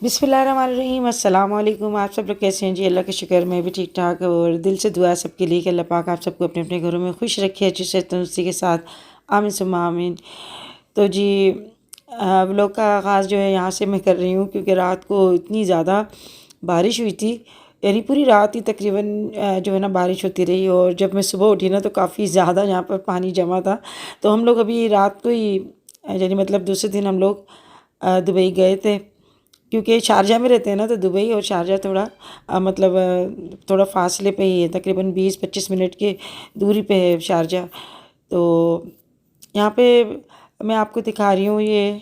बिस्मिल्लाहिर्रहमानिर्रहीम अस्सलाम वालेकुम। आप सब लोग कैसे हैं जी? अल्लाह का शुक्र मैं भी ठीक ठाक और दिल से दुआ सबके लिए कि अल्लाह पाक आप सबको अपने अपने घरों में खुश रखे, अच्छी से तंदुरुस्ती के साथ। आमीन सुम्मा आमीन। तो जी व्लॉग का आगाज़ जो है यहाँ से मैं कर रही हूँ क्योंकि रात को इतनी ज़्यादा बारिश हुई थी, यानी पूरी रात ही तकरीबन जो है ना बारिश होती रही। और जब मैं सुबह उठी ना तो काफ़ी ज़्यादा यहाँ पर पानी जमा था। तो हम लोग अभी रात को ही यानी मतलब दूसरे दिन हम लोग दुबई गए थे क्योंकि शारजा में रहते हैं ना, तो दुबई और शारजा थोड़ा मतलब थोड़ा फासले पे ही है, तकरीबन 20-25 मिनट की दूरी पे है शारजा। तो यहाँ पे मैं आपको दिखा रही हूँ ये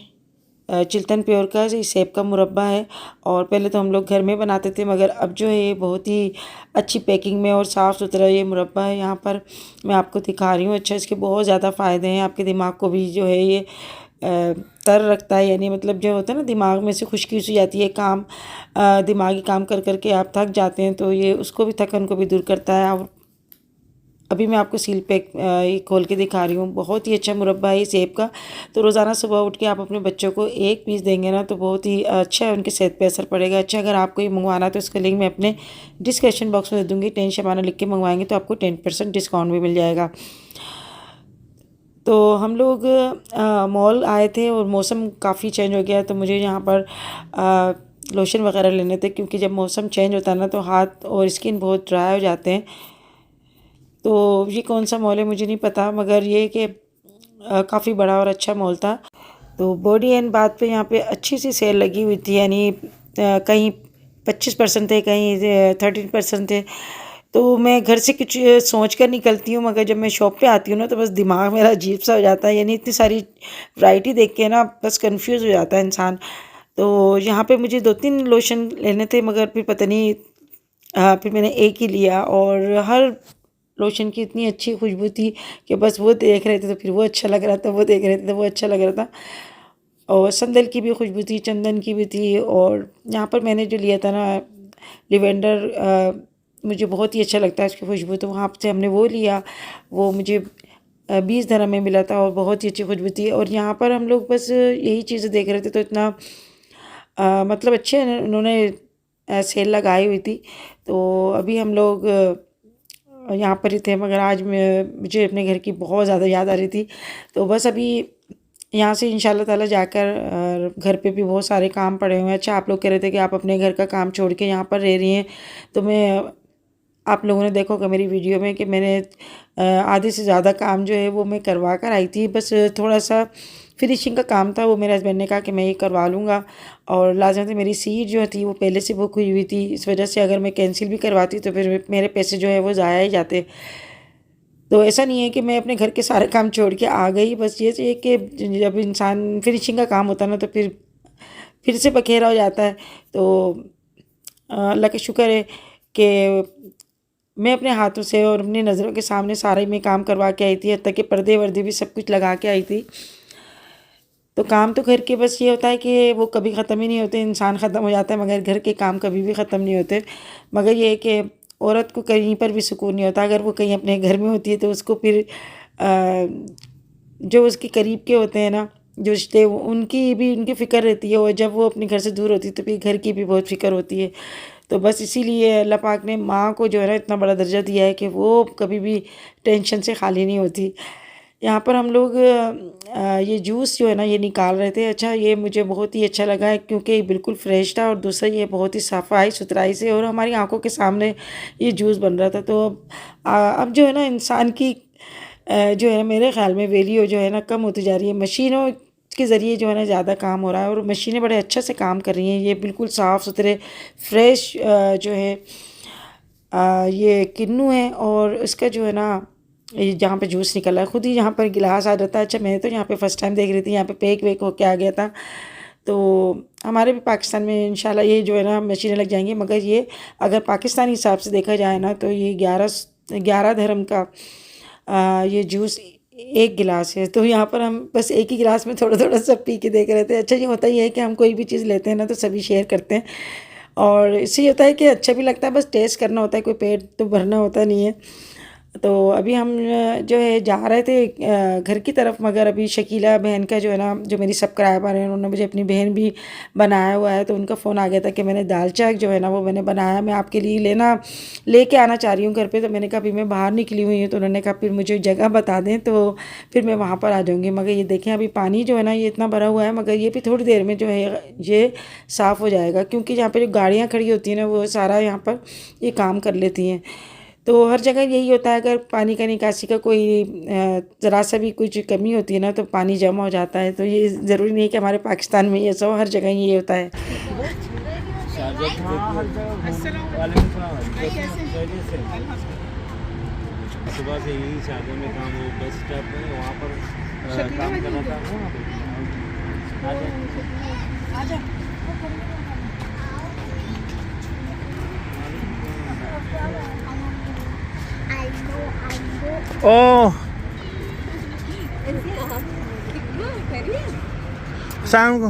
चिल्तन प्योर का ये सेब का मुरब्बा है। और पहले तो हम लोग घर में बनाते थे, मगर अब जो है ये बहुत ही अच्छी पैकिंग में और साफ़ सुथरा ये मुरब्बा है यहाँ पर मैं आपको दिखा रही हूँ। अच्छा, इसके बहुत ज़्यादा फ़ायदे हैं, आपके दिमाग को भी जो है ये तर रखता है, यानी मतलब जो होता है ना दिमाग में से खुश्की सी जाती है, काम दिमागी काम कर कर के आप थक जाते हैं, तो ये उसको भी थकन को भी दूर करता है। और अभी मैं आपको सील पैक ये खोल के दिखा रही हूँ। बहुत ही अच्छा मुरब्बा है सेब का। तो रोज़ाना सुबह उठ के आप अपने बच्चों को एक पीस देंगे ना तो बहुत ही अच्छा है, उनकी सेहत पे असर पड़ेगा। अच्छा, अगर आपको ये मंगवाना है तो इसका लिंक मैं अपने डिस्क्रिप्शन बॉक्स में दे दूँगी। 10 शबाना लिख के मंगवाएंगे तो आपको 10% डिस्काउंट भी मिल जाएगा। तो हम लोग मॉल आए थे और मौसम काफ़ी चेंज हो गया, तो मुझे यहाँ पर लोशन वगैरह लेने थे क्योंकि जब मौसम चेंज होता है ना तो हाथ और स्किन बहुत ड्राई हो जाते हैं। तो ये कौन सा मॉल है मुझे नहीं पता, मगर ये कि काफ़ी बड़ा और अच्छा मॉल था। तो बॉडी एंड बाथ पे यहाँ पे अच्छी सी सेल लगी हुई थी, यानी कहीं 25% थे, कहीं 13% थे। तो मैं घर से कुछ सोच कर निकलती हूँ, मगर जब मैं शॉप पे आती हूँ ना तो बस दिमाग मेरा अजीब सा हो जाता है, यानी इतनी सारी वैरायटी देख के ना बस कंफ्यूज हो जाता है इंसान। तो यहाँ पे मुझे 2-3 लोशन लेने थे, मगर फिर पता नहीं फिर मैंने एक ही लिया। और हर लोशन की इतनी अच्छी खुशबू थी कि बस वो देख रहे थे तो फिर वो अच्छा लग रहा था, वो देख रहे थे तो वो अच्छा लग रहा था। और संदल की भी खुशबू थी, चंदन की भी थी। और यहाँ पर मैंने जो लिया था ना लिवेंडर, मुझे बहुत ही अच्छा लगता है उसकी खुशबू, तो वहाँ से हमने वो लिया। वो मुझे 20 dirham में मिला था और बहुत ही अच्छी खुशबू थी। और यहाँ पर हम लोग बस यही चीज़ें देख रहे थे, तो इतना मतलब अच्छे उन्होंने सेल लगाई हुई थी। तो अभी हम लोग यहाँ पर ही थे, मगर आज मुझे अपने घर की बहुत ज़्यादा याद आ रही थी। तो बस अभी यहाँ से इंशाल्लाह ताला जाकर घर पे भी बहुत सारे काम पड़े हुए हैं। अच्छा, आप लोग कह रहे थे कि आप अपने घर का काम छोड़ के यहाँ पर रह रही हैं, तो मैं आप लोगों ने देखा होगा मेरी वीडियो में कि मैंने आधे से ज़्यादा काम जो है वो मैं करवा कर आई थी। बस थोड़ा सा फिनिशिंग का काम था, वो मेरे हस्बैंड ने कहा कि मैं ये करवा लूँगा। और लाजम से मेरी सीट जो थी वो पहले से बुक हुई हुई थी, इस वजह से अगर मैं कैंसिल भी करवाती तो फिर मेरे पैसे जो है वो ज़ाया ही जाते। तो ऐसा नहीं है कि मैं अपने घर के सारे काम छोड़ के आ गई, बस ये है कि जब इंसान फिनिशिंग का काम होता है ना तो फिर से बखेरा हो जाता है। तो अल्लाह का शुक्र है कि मैं अपने हाथों से और अपनी नज़रों के सामने सारे में काम करवा के आई थी, हत्ता कि पर्दे वर्दे भी सब कुछ लगा के आई थी। तो काम तो घर के बस ये होता है कि वो कभी ख़त्म ही नहीं होते, इंसान ख़त्म हो जाता है मगर घर के काम कभी भी ख़त्म नहीं होते। मगर ये है कि औरत को कहीं पर भी सुकून नहीं होता, अगर वो कहीं अपने घर में होती है तो उसको फिर जो उसके करीब के होते हैं ना जो रिश्ते, उनकी भी उनकी फ़िक्र रहती है, और जब वो अपने घर से दूर होती है तो फिर घर की भी बहुत फ़िक्र होती है। तो बस इसीलिए अल्लाह पाक ने माँ को जो है ना इतना बड़ा दर्जा दिया है कि वो कभी भी टेंशन से खाली नहीं होती। यहाँ पर हम लोग ये जूस जो है ना ये निकाल रहे थे। अच्छा, ये मुझे बहुत ही अच्छा लगा है क्योंकि ये बिल्कुल फ्रेश था, और दूसरा ये बहुत ही सफाई सुथराई से और हमारी आंखों के सामने ये जूस बन रहा था। तो अब जो है ना इंसान की जो है मेरे ख़्याल में वैल्यू जो है ना कम होती जा रही है। मशीनों के ज़रिए जो है ना ज़्यादा काम हो रहा है और मशीनें बड़े अच्छे से काम कर रही हैं। ये बिल्कुल साफ़ सुथरे फ्रेश जो है ये किन्नू है, और इसका जो है ना ये जहाँ पे जूस निकला है खुद ही यहाँ पर गिलास आ जाता है। अच्छा, मैं तो यहाँ पे फ़र्स्ट टाइम देख रही थी, यहाँ पे पैक वैक होके आ गया था। तो हमारे भी पाकिस्तान में इंशाल्लाह ये जो है ना मशीनें लग जाएंगी, मगर ये अगर पाकिस्तानी हिसाब से देखा जाए ना तो ये 11 धर्म का ये जूस एक गिलास है। तो यहाँ पर हम बस एक ही गिलास में थोड़ा थोड़ा सब पी के देख रहे थे। अच्छा, ये होता ही है कि हम कोई भी चीज़ लेते हैं ना तो सभी शेयर करते हैं, और इससे ये होता है कि अच्छा भी लगता है, बस टेस्ट करना होता है, कोई पेट तो भरना होता नहीं है। तो अभी हम जो है जा रहे थे घर की तरफ, मगर अभी शकीला बहन का जो है ना, जो मेरी सब्सक्राइबर है, उन्होंने मुझे अपनी बहन भी बनाया हुआ है, तो उनका फ़ोन आ गया था कि मैंने दाल चाक जो है ना वो मैंने बनाया, मैं आपके लिए लेके आना चाह रही हूँ घर पे। तो मैंने कहा अभी मैं बाहर निकली हुई हूँ, तो उन्होंने कहा फिर मुझे जगह बता दें तो फिर मैं वहाँ पर आ जाऊँगी। मगर ये देखें अभी पानी जो है ना ये इतना भरा हुआ है, मगर ये भी थोड़ी देर में जो है ये साफ़ हो जाएगा, क्योंकि यहाँ पर जो गाड़ियाँ खड़ी होती हैं ना वो सारा यहाँ पर ये काम कर लेती हैं। तो हर जगह यही होता है, अगर पानी का निकासी का कोई ज़रा सा भी कुछ कमी होती है ना तो पानी जमा हो जाता है। तो ये ज़रूरी नहीं है कि हमारे पाकिस्तान में ये सब, हर जगह ये होता है। सुबह से यही शादी में काम, वो बस स्टॉप है वहाँ पर काम कर रहा था। ओह शाम को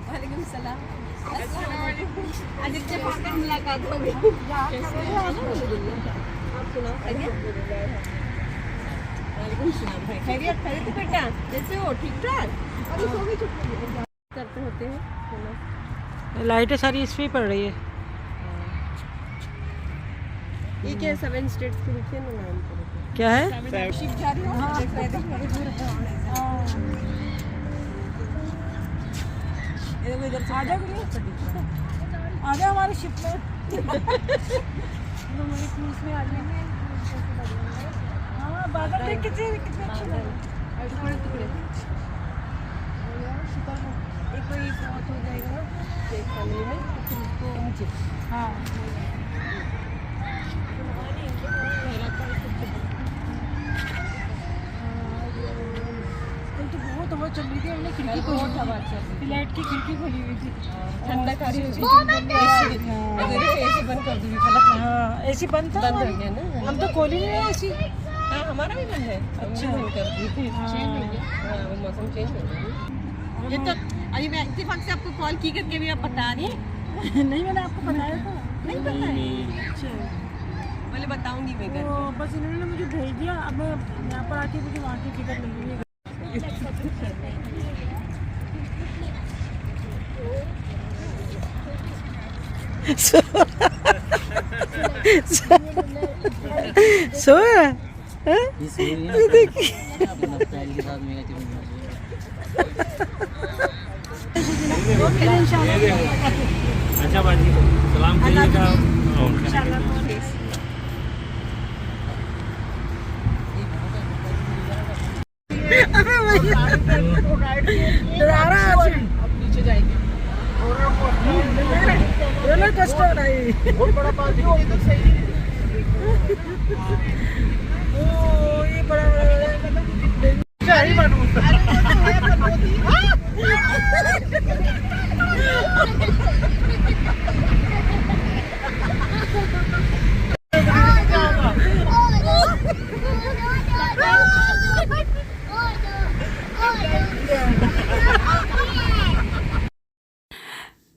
वालेकुम सलाम। आदित्य पाकर मुलाकात हो गई। आप सुनाओ खैरियत? वालेकुम सलाम भाई, खैरियत खैरियत बेटा, कैसे हो? ठीक ठाक? अरे सो भी छुट्टी करते होते हैं। लाइटें सारी इसमें पड़ रही है। ये क्या 7 स्टेट्स के नीचे ना नाम पर क्या है? शिप जा रही हो? हाँ इधर से आ जाओ, आ जाओ हमारे शिप में। हमारे क्रूज में आ जाएंगे। हाँ बादल देख कितने अच्छे लग टुकड़े। एक तो ये बहुत हो जाएगा ना एक फैमिली में, फिर उसको नीचे। हाँ तो बहुत हवा चल रही थी, हमने खिड़की खोली, फ्लैट की खिड़की खोली हुई थी, ठंडक आ रही थी। एसी बंद कर दी। हाँ एसी बंद था, बंद हो गया ना, हम तो खोली नहीं है एसी। हाँ हमारा भी बंद है। अच्छा बंद कर दी थी, चेंज हो गया। हाँ वो मौसम चेंज हो गया। ये तो अभी मैं इत्तेफाक से आपको कॉल की करके भी आप बता रही हैं। नहीं मैंने आपको बताया था, नहीं बताया। अच्छा पहले बताऊंगी मैं घर पे। बस इन्होंने मुझे भेज दिया, अब मैं यहाँ पर आके मुझे वहाँ की टिकट लगी हुई है। सोया अच्छा बाजी सलाम करिएगा। नीचे जाएंगे रोलर कोस्टर है, बहुत बड़ा पार्क है तो सही है। ओ ये बड़ा क्या ही मानूं।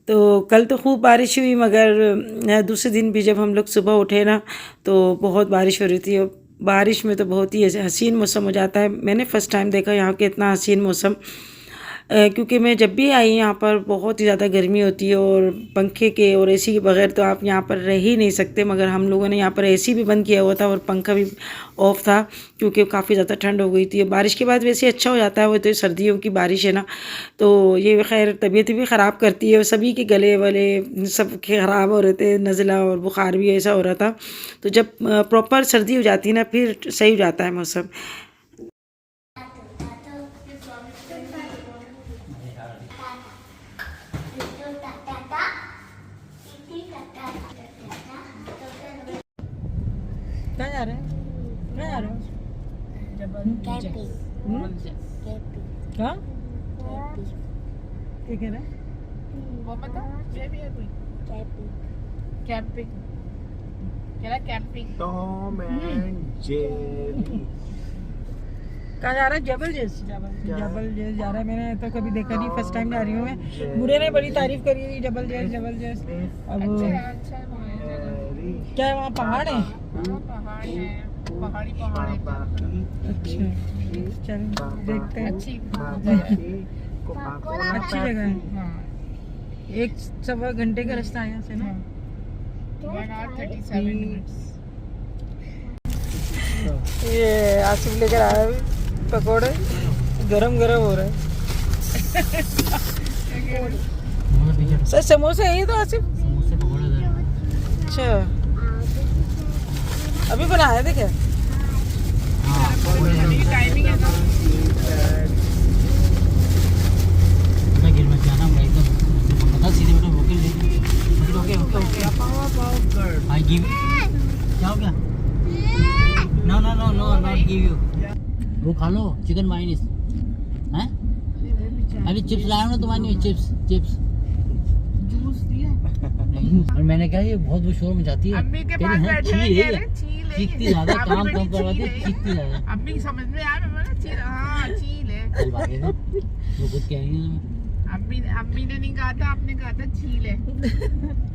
तो कल तो खूब बारिश हुई, मगर दूसरे दिन भी जब हम लोग सुबह उठे ना तो बहुत बारिश हो रही थी। और बारिश में तो बहुत ही हसीन मौसम हो जाता है। मैंने फ़र्स्ट टाइम देखा यहाँ के इतना हसीन मौसम, क्योंकि मैं जब भी आई यहाँ पर बहुत ही ज़्यादा गर्मी होती है और पंखे के और एसी के बगैर तो आप यहाँ पर रह ही नहीं सकते। मगर हम लोगों ने यहाँ पर एसी भी बंद किया हुआ था और पंखा भी ऑफ था, क्योंकि काफ़ी ज़्यादा ठंड हो गई थी। बारिश के बाद वैसे अच्छा हो जाता है, वो तो सर्दियों की बारिश है ना, तो ये खैर तबीयत भी ख़राब करती है और सभी के गले वले सब ख़राब हो रहे थे, नज़ला और बुखार भी ऐसा हो रहा था। तो जब प्रॉपर सर्दी हो जाती है ना फिर सही हो जाता है मौसम। क्या जा रहे हैं? क्या जा रहे हैं? क्या? क्या कह रहे हैं? वो पता? ये भी है कोई? कैंपिंग। क्या कैंपिंग? Tom and Jerry. कहाँ जा रहा है? जबल जेस जा रहा है। मैंने तो कभी देखा नहीं, फर्स्ट टाइम जा रही हूँ मैं। बुरे ने बड़ी तारीफ करी थी जबल जेस। अब क्या है वहाँ पहाड़ है? पहाड़ है। पहाड़ी पहाड़ी। अच्छा चल देखते हैं। अच्छी जगह है। हाँ 1-1.25 घंटे का रास्ता है यहाँ से ना। 1 hour 37 minutes। ये आसिफ लेकर आया है पकोड़े, गरम गरम हो रहे हैं। सर समोसे यही तो आसिफ। समोसे पकौड़े दे। अच्छा अभी बनाया थे क्या? टाइमिंग है ना। मैं गिर मत जाना भाई, एकदम बता सीधे बेटा वोकल ले। Okay okay okay I give. क्या हो गया? No no no no not give you. वो खा लो चिकन माइनीस हैं। अभी चिप्स लाया हूं ना तुम्हारे लिए, चिप्स चिप्स जूस दिया। नहीं और मैंने कहा ये बहुत वो शोर मचाती है। अम्मी के पास तेरी है, बैठे छी हैं, है कह ये। रहे चील है। चीखती ज्यादा, काम कम करवाती है, चीखती ज्यादा। अम्मी समझ में आया, मैंने चील, हाँ चील है। चल भागे थे। वो खुद कहेंगे अम्मी ने नहीं कहा था, आपने कहा था चील है।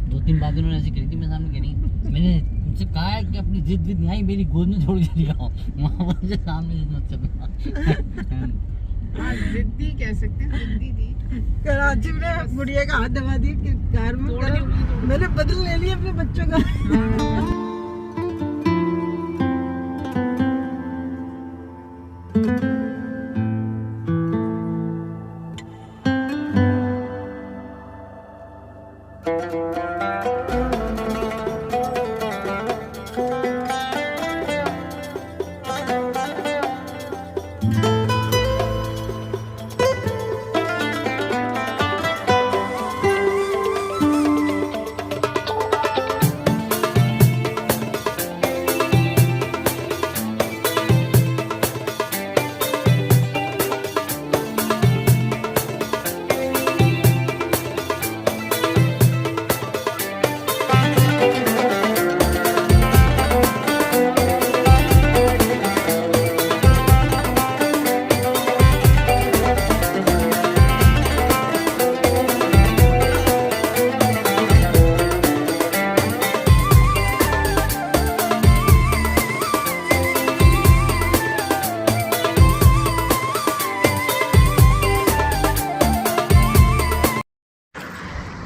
2-3 बातें उन्होंने ऐसी करी थी, मैं सामने करी। मैंने उनसे कहा है कि अपनी जिद विद नहीं मेरी गोद में छोड़ के लिया हूँ, वहाँ पर से सामने जिद मत करना। हाँ जिद्दी कह सकते हैं, जिद्दी थी। कराची ने गुड़िया का हाथ दबा दिया कि कार में मैंने बदल ले लिया अपने बच्चों का।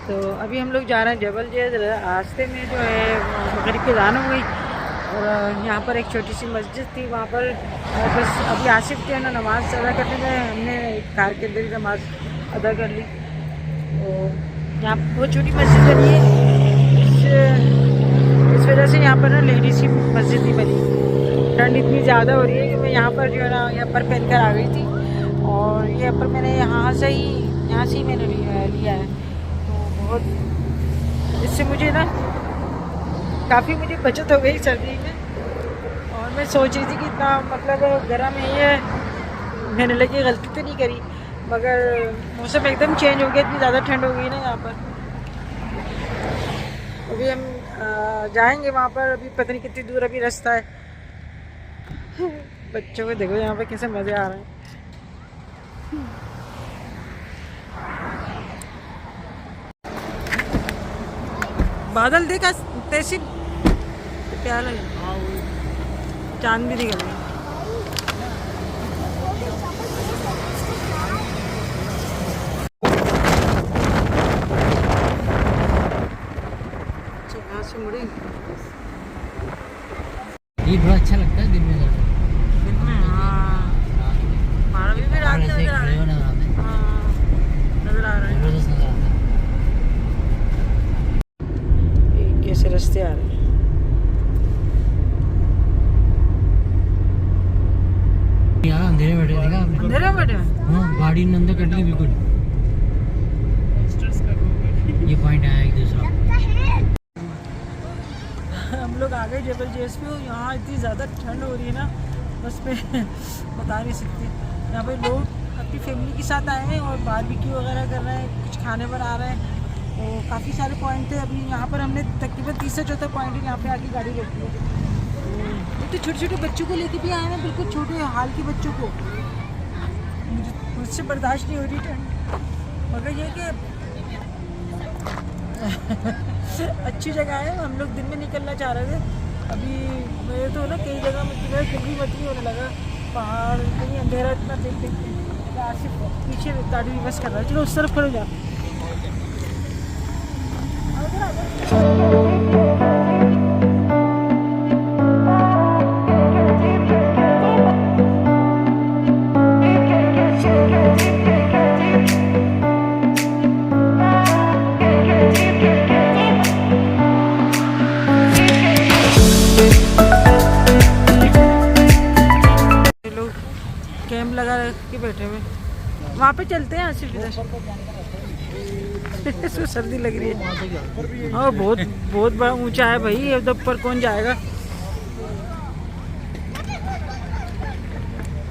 तो अभी हम लोग जा रहे हैं जबल जैद। रास्ते में जो है मगरिब की अज़ान हो गई और यहाँ पर एक छोटी सी मस्जिद थी, वहाँ पर बस अभी आसिफ थे ना नमाज़ अदा करने गए, हमने कार के अंदर ही नमाज़ अदा कर ली। तो यहाँ बहुत छोटी मस्जिद बनी है, इस वजह से यहाँ पर ना लेडीज़ की मस्जिद नहीं बनी। ठंड इतनी ज़्यादा हो रही है कि मैं यहाँ पर जो है ना ये अपर पहन कर आ गई थी और ये अपर मैंने यहाँ से ही मैंने लिया है। बहुत इससे मुझे ना काफ़ी मुझे बचत हो गई सर्दी में। और मैं सोच रही थी कि इतना मतलब गर्म है ये, मैंने लगी गलती तो नहीं करी, मगर मौसम एकदम चेंज हो गया, इतनी ज़्यादा ठंड हो गई ना यहाँ पर। अभी हम जाएंगे वहाँ पर, अभी पता नहीं कितनी दूर अभी रास्ता है। बच्चों को देखो यहाँ पर कैसे मज़े आ रहे हैं। बादल देखा तहसील क्या लगे, चांद भी निकल गया। यहाँ से मुड़ेंगे। ये बड़ा अच्छा लगता है दिन में ज़्यादा। दिन में हाँ हमारा भी रात में नजर आ रहा है। हाँ नजर आ रहा है, जबरदस्त नजर आता है। कैसे रास्ते आ रहे हैं। यार अंधेरे बैठे देखा आपने? अंधेरे में बैठे हैं? हाँ गाड़ी ने अंदर कट ली बिल्कुल। ये पॉइंट आया एक दूसरा। हम लोग आ गए जबल जैस पे। यहाँ इतनी ज़्यादा ठंड हो रही है ना, बस मैं बता नहीं सकती। यहाँ पे लोग अपनी फैमिली के साथ आए हैं और बारबेक्यू वगैरह कर रहे हैं, कुछ खाने बना रहे हैं। तो काफ़ी सारे पॉइंट थे। अभी यहाँ पर हमने तकरीबन 30 से 34 पॉइंट है, यहाँ पे आके गाड़ी रोकी है। तो छोटे छोटे बच्चों को लेके भी आए हैं, बिल्कुल छोटे हाल के बच्चों को। मुझसे बर्दाश्त नहीं हो रही ठंड, मगर ये कि अच्छी जगह है। हम लोग दिन में निकलना चाह रहे थे अभी मेरे तो ना कई जगह में जो है दिल भी मत नहीं होने लगा, पहाड़ कहीं अंधेरा इतना देख देख के आसिफ पीछे गाड़ी रिवर्स कर रहा है। चलो उस तरफ खड़े जा। कैंप लगा के बैठे हुए, वहाँ पे चलते हैं आसिफ इधर। इसको सर्दी लग रही है। हाँ बहुत बहुत बड़ा ऊंचा है भाई, ये तो ऊपर कौन जाएगा।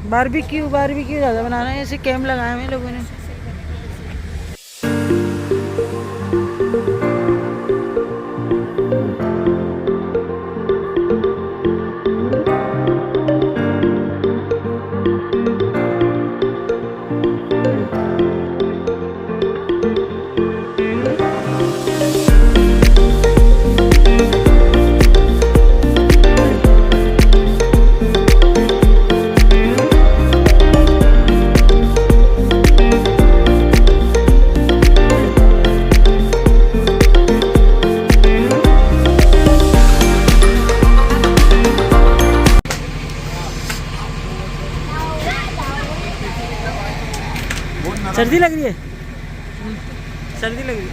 बारबेक्यू ज़्यादा बनाना है, ऐसे कैंप लगाए हुए लोगों ने। सर्दी लग रही है, सर्दी लग रही है।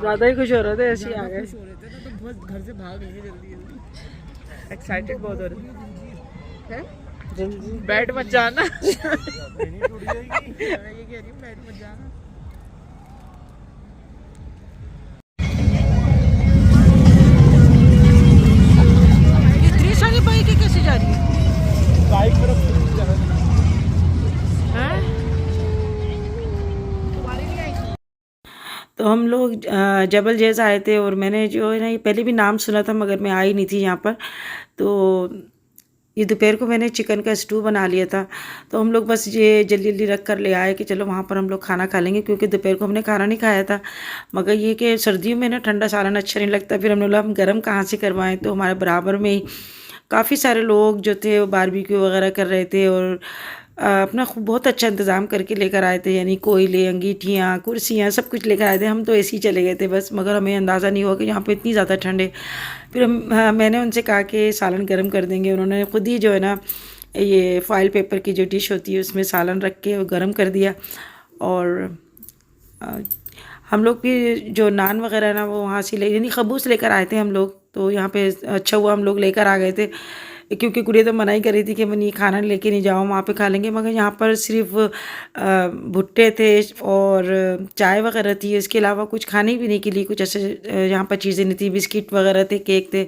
ज़्यादा ही खुश हो रहे थे, ऐसे ही आ गए। घर से भाग गए जल्दी जल्दी, एक्साइटेड बहुत हो रहे हैं। जल्दी बैठ मत जाना। ये कह रही हूँ बैठ मत जाना। इतनी सारी बाइकें कैसे जा रही है? बाइक मेरा तो हम लोग जबल जैज आए थे और मैंने जो है ना ये पहले भी नाम सुना था मगर मैं आई नहीं थी यहाँ पर। तो ये दोपहर को मैंने चिकन का स्टू बना लिया था, तो हम लोग बस ये जल्दी जल्दी रख कर ले आए कि चलो वहाँ पर हम लोग खाना खा लेंगे, क्योंकि दोपहर को हमने खाना नहीं खाया था। मगर ये कि सर्दियों में ना ठंडा सालन अच्छा नहीं लगता, फिर हमने बोला हम गर्म कहाँ से करवाएं। तो हमारे बराबर में ही काफ़ी सारे लोग जो थे वो बारबेक्यू वगैरह कर रहे थे और अपना बहुत अच्छा इंतज़ाम करके लेकर आए थे, यानी कोयले, अंगीठियाँ, कुर्सियाँ सब कुछ लेकर आए थे। हम तो ऐसे ही चले गए थे बस, मगर हमें अंदाज़ा नहीं हुआ कि यहाँ पे इतनी ज़्यादा ठंड है। फिर मैंने उनसे कहा कि सालन गर्म कर देंगे, उन्होंने ख़ुद ही जो है ना ये फॉइल पेपर की जो डिश होती है उसमें सालन रख के गर्म कर दिया। और हम लोग भी जो नान वगैरह है ना वो वहाँ से यानी खबूस लेकर आए थे हम लोग। तो यहाँ पे अच्छा हुआ हम लोग लेकर आ गए थे, क्योंकि गुड़िया तो मना ही कर रही थी कि मैं ये खाना लेके नहीं जाऊँ, वहाँ पे खा लेंगे। मगर यहाँ पर सिर्फ भुट्टे थे और चाय वगैरह थी, इसके अलावा कुछ खाने पीने के लिए कुछ ऐसे यहाँ पर चीज़ें नहीं थी। बिस्किट वगैरह थे, केक थे।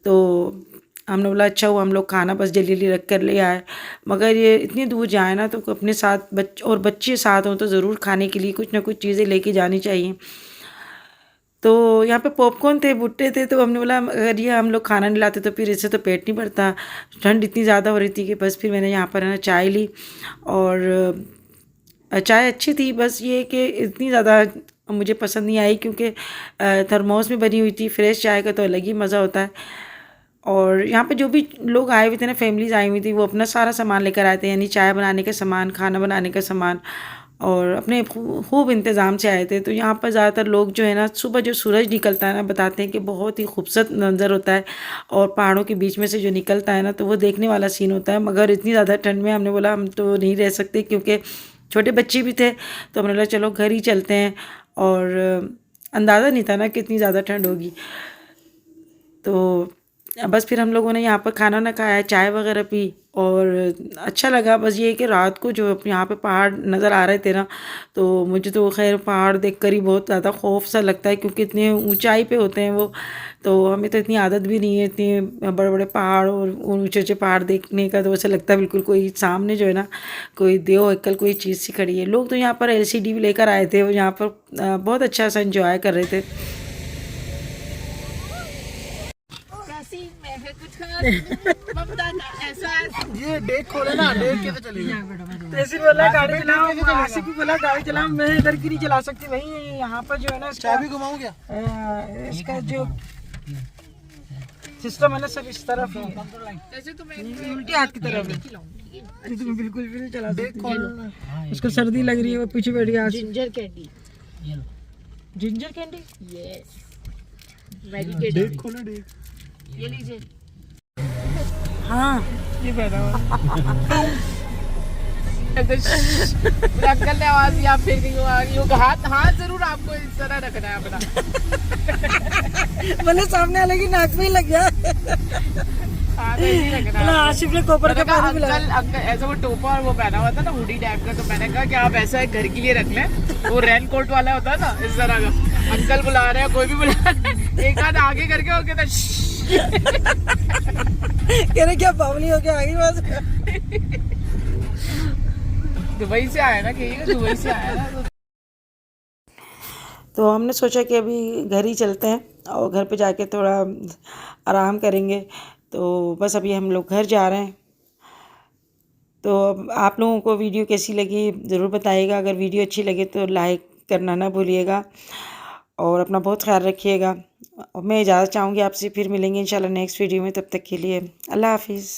तो हमने बोला अच्छा हुआ हम लोग खाना बस जल्दी जल्दी रख कर ले आए। मगर ये इतनी दूर जाए ना तो अपने साथ बच्चे साथ हों तो ज़रूर खाने के लिए कुछ ना कुछ चीज़ें लेके जानी चाहिए। तो यहाँ पे पॉपकॉर्न थे, भुट्टे थे, तो हमने बोला अगर ये हम लोग खाना नहीं लाते तो फिर इससे तो पेट नहीं भरता। ठंड इतनी ज़्यादा हो रही थी कि बस फिर मैंने यहाँ पर है ना चाय ली, और चाय अच्छी थी, बस ये कि इतनी ज़्यादा मुझे पसंद नहीं आई, क्योंकि थर्मोस में बनी हुई थी। फ्रेश चाय का तो अलग ही मज़ा होता है। और यहाँ पे जो भी लोग आए हुए थे ना, फैमिलीज़ आई हुई थी, वो अपना सारा सामान लेकर आए थे, यानी चाय बनाने का सामान, खाना बनाने का सामान, और अपने खूब इंतज़ाम से आए थे। तो यहाँ पर ज़्यादातर लोग जो है ना सुबह जो सूरज निकलता है ना बताते हैं कि बहुत ही खूबसूरत मंजर होता है, और पहाड़ों के बीच में से जो निकलता है ना तो वो देखने वाला सीन होता है। मगर इतनी ज़्यादा ठंड में हमने बोला हम तो नहीं रह सकते, क्योंकि छोटे बच्चे भी थे। तो हमने बोला चलो घर ही चलते हैं, और अंदाज़ा नहीं था ना कि इतनी ज़्यादा ठंड होगी। तो बस फिर हम लोगों ने यहाँ पर खाना ना खाया, चाय वगैरह पी, और अच्छा लगा। बस ये कि रात को जो यहाँ पे पहाड़ नज़र आ रहे थे ना, तो मुझे तो खैर पहाड़ देखकर ही बहुत ज़्यादा खौफ सा लगता है, क्योंकि इतने ऊंचाई पे होते हैं वो। तो हमें तो इतनी आदत भी नहीं है इतने बड़े बड़े पहाड़ और ऊंचे ऊंचे पहाड़ देखने का। तो ऐसा लगता है बिल्कुल कोई सामने जो है ना कोई देव एकल कोई चीज़ सी खड़ी है। लोग तो यहाँ पर LCD भी लेकर आए थे, और यहाँ पर बहुत अच्छा सा इंजॉय कर रहे थे। मैं कुछ ये डेक खोले ना, डेक कैसे चलेगी? ऐसे बोला गाड़ी चलाओ, आसिफ भी बोला गाड़ी चलाओ, मैं इधर की नहीं चला सकती भाई, यहाँ पर जो है ना इसका चाबी घुमाऊं क्या? इसका जो सिस्टम है ना सब इस तरफ ही है, उल्टी हाथ की तरफ है, तुम बिल्कुल भी नहीं चला सकती। उसको सर्दी लग रही है, वो पीछे बैठ गया। जिंजर कैंडी, ये लो। Ginger candy, yes very tasty. Deck खोलो डेक। ये लीजिए। हाँ ये बैठा हुआ अंकल ने आवाज दिया, फिर हाथ जरूर आपको इस तरह रखना है अपना। बोले सामने वाले की नाक में ही लग गया। हाथ ऐसे ही रखना है। आसिफ ने कोपर का पानी पिलाया। अंकल ऐसा वो टोपा और वो पहना हुआ था ना हुडी टाइप का, तो मैंने कहा कि आप ऐसा एक घर के लिए रख लें, वो रेन कोट वाला होता है ना इस तरह का। अंकल बुला रहे हैं, कोई भी बुला रहे हैं, एक हाथ आगे करके हो गया कह रहे क्या बावली हो गया आगे बस। दुबई से आया ना, कहिएगा दुबई से आया ना। तो हमने सोचा कि अभी घर ही चलते हैं और घर पे जाके थोड़ा आराम करेंगे। तो बस अभी हम लोग घर जा रहे हैं। तो आप लोगों को वीडियो कैसी लगी ज़रूर बताइएगा। अगर वीडियो अच्छी लगे तो लाइक करना ना भूलिएगा और अपना बहुत ख्याल रखिएगा। और मैं इजाज़त चाहूँगी आपसे, फिर मिलेंगे इंशाल्लाह नेक्स्ट वीडियो में। तब तक के लिए अल्लाह हाफिज़।